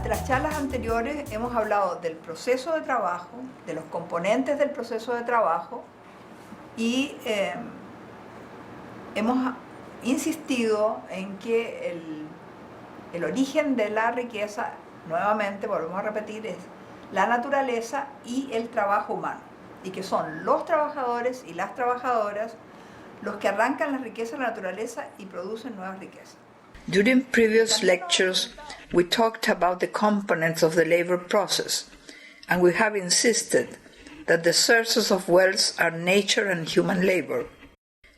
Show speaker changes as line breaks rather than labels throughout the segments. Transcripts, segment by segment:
Durante las charlas anteriores hemos hablado del proceso de trabajo, de los componentes del proceso de trabajo y hemos insistido en que el origen de la riqueza, nuevamente volvemos a repetir, es la naturaleza y el trabajo humano, y que son los trabajadores y las trabajadoras los que arrancan la riqueza de la naturaleza y producen nuevas riquezas.
During previous lectures, we talked about the components of the labor process, and we have insisted that the sources of wealth are nature and human labor,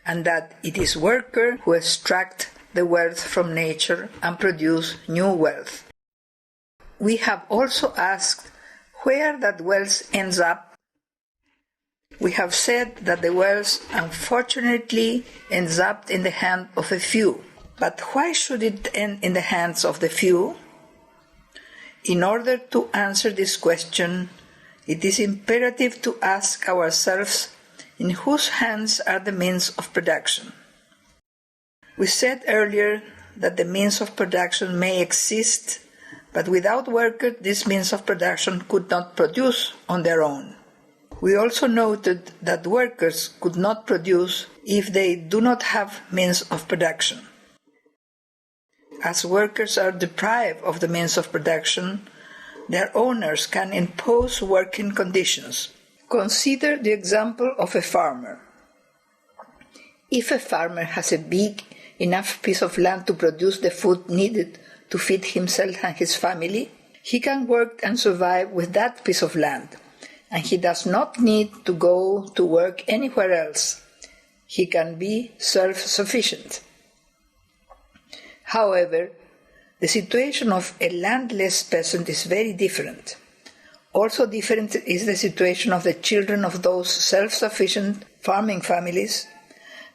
and that it is workers who extract the wealth from nature and produce new wealth. We have also asked where that wealth ends up. We have said that the wealth unfortunately ends up in the hand of a few. But why should it end in the hands of the few? In order to answer this question, it is imperative to ask ourselves in whose hands are the means of production. We said earlier that the means of production may exist, but without workers, this means of production could not produce on their own. We also noted that workers could not produce if they do not have means of production. As workers are deprived of the means of production, their owners can impose working conditions. Consider the example of a farmer. If a farmer has a big enough piece of land to produce the food needed to feed himself and his family, he can work and survive with that piece of land, and he does not need to go to work anywhere else. He can be self-sufficient. However, the situation of a landless peasant is very different. Also different is the situation of the children of those self-sufficient farming families,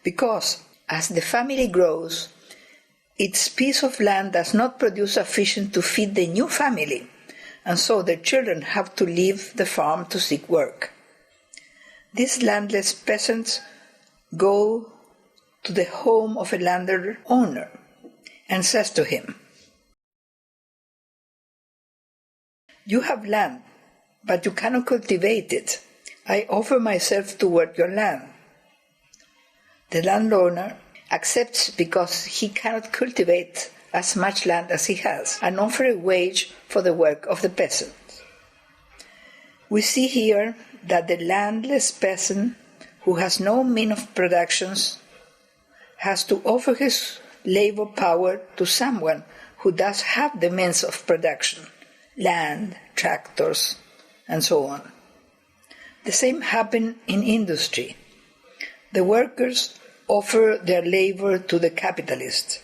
because as the family grows, its piece of land does not produce sufficient to feed the new family, and so the children have to leave the farm to seek work. These landless peasants go to the home of a landowner and says to him, "You have land, but you cannot cultivate it. I offer myself to work your land." The landowner accepts because he cannot cultivate as much land as he has, and offers a wage for the work of the peasant. We see here that the landless peasant who has no means of production has to offer his labor power to someone who does have the means of production, land, tractors, and so on. The same happens in industry. The workers offer their labor to the capitalist.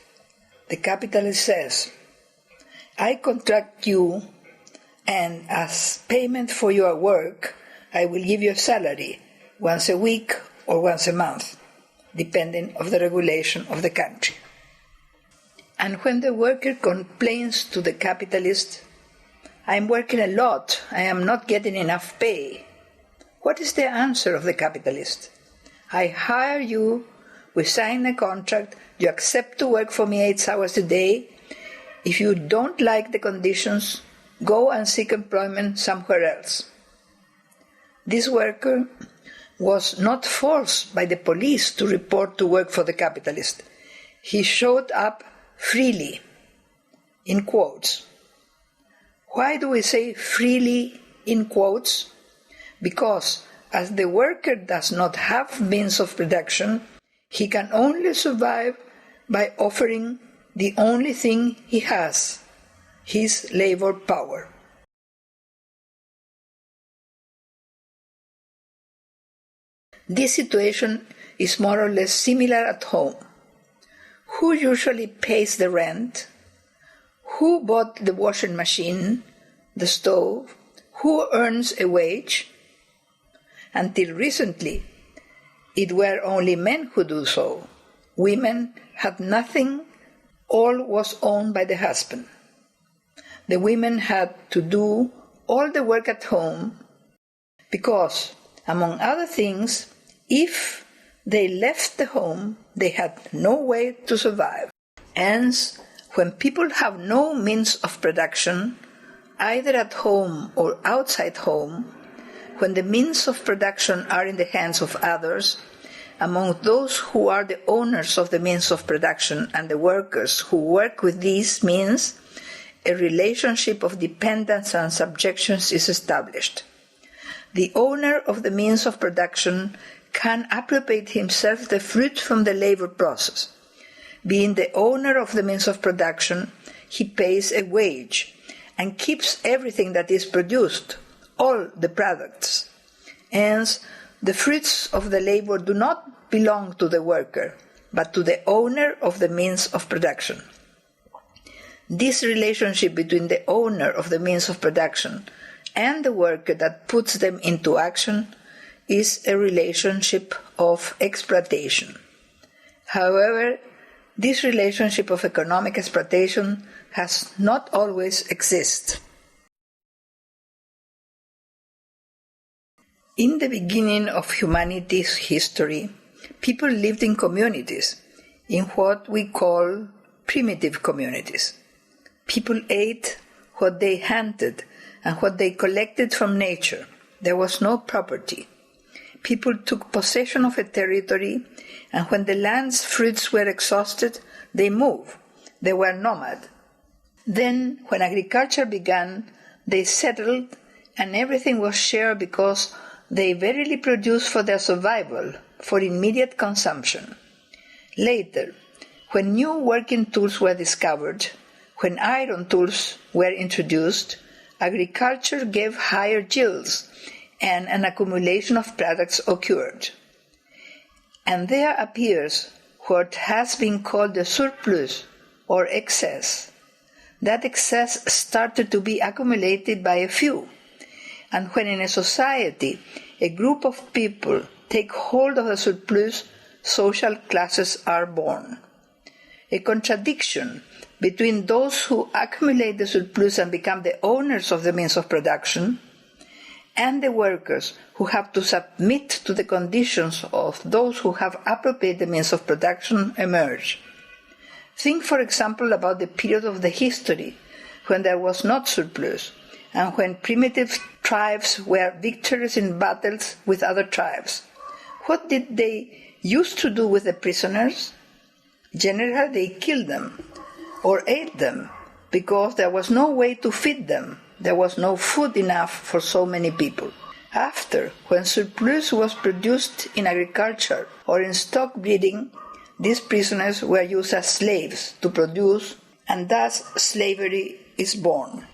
The capitalist says, "I contract you, and as payment for your work, I will give you a salary once a week or once a month, depending on the regulation of the country." And when the worker complains to the capitalist, "I'm working a lot, I am not getting enough pay," what is the answer of the capitalist? "I hire you, we sign a contract, you accept to work for me 8 hours a day. If you don't like the conditions, go and seek employment somewhere else." This worker was not forced by the police to report to work for the capitalist. He showed up freely, in quotes. Why do we say freely in quotes? Because as the worker does not have means of production, he can only survive by offering the only thing he has, his labor power. This situation is more or less similar at home. Who usually pays the rent? Who bought the washing machine, the stove? Who earns a wage? Until recently, it were only men who do so. Women had nothing. All was owned by the husband. The women had to do all the work at home because, among other things, if they left the home, they had no way to survive. Hence, when people have no means of production, either at home or outside home, when the means of production are in the hands of others, among those who are the owners of the means of production and the workers who work with these means, a relationship of dependence and subjection is established. The owner of the means of production can appropriate himself the fruit from the labor process. Being the owner of the means of production, he pays a wage and keeps everything that is produced, all the products. Hence, the fruits of the labor do not belong to the worker, but to the owner of the means of production. This relationship between the owner of the means of production and the worker that puts them into action is a relationship of exploitation. However, this relationship of economic exploitation has not always existed. In the beginning of humanity's history, people lived in communities, in what we call primitive communities. People ate what they hunted and what they collected from nature. There was no property. People took possession of a territory, and when the land's fruits were exhausted, they moved. They were nomad. Then, when agriculture began, they settled, and everything was shared because they verily produced for their survival, for immediate consumption. Later, when new working tools were discovered, when iron tools were introduced, agriculture gave higher yields, and an accumulation of products occurred. And there appears what has been called the surplus, or excess. That excess started to be accumulated by a few. And when in a society a group of people take hold of the surplus, social classes are born. A contradiction between those who accumulate the surplus and become the owners of the means of production and the workers who have to submit to the conditions of those who have appropriated the means of production emerge. Think, for example, about the period of the history when there was not surplus, and when primitive tribes were victorious in battles with other tribes. What did they used to do with the prisoners? Generally, they killed them or ate them because there was no way to feed them. There was no food enough for so many people. After, when surplus was produced in agriculture or in stock breeding, these prisoners were used as slaves to produce, and thus slavery is born.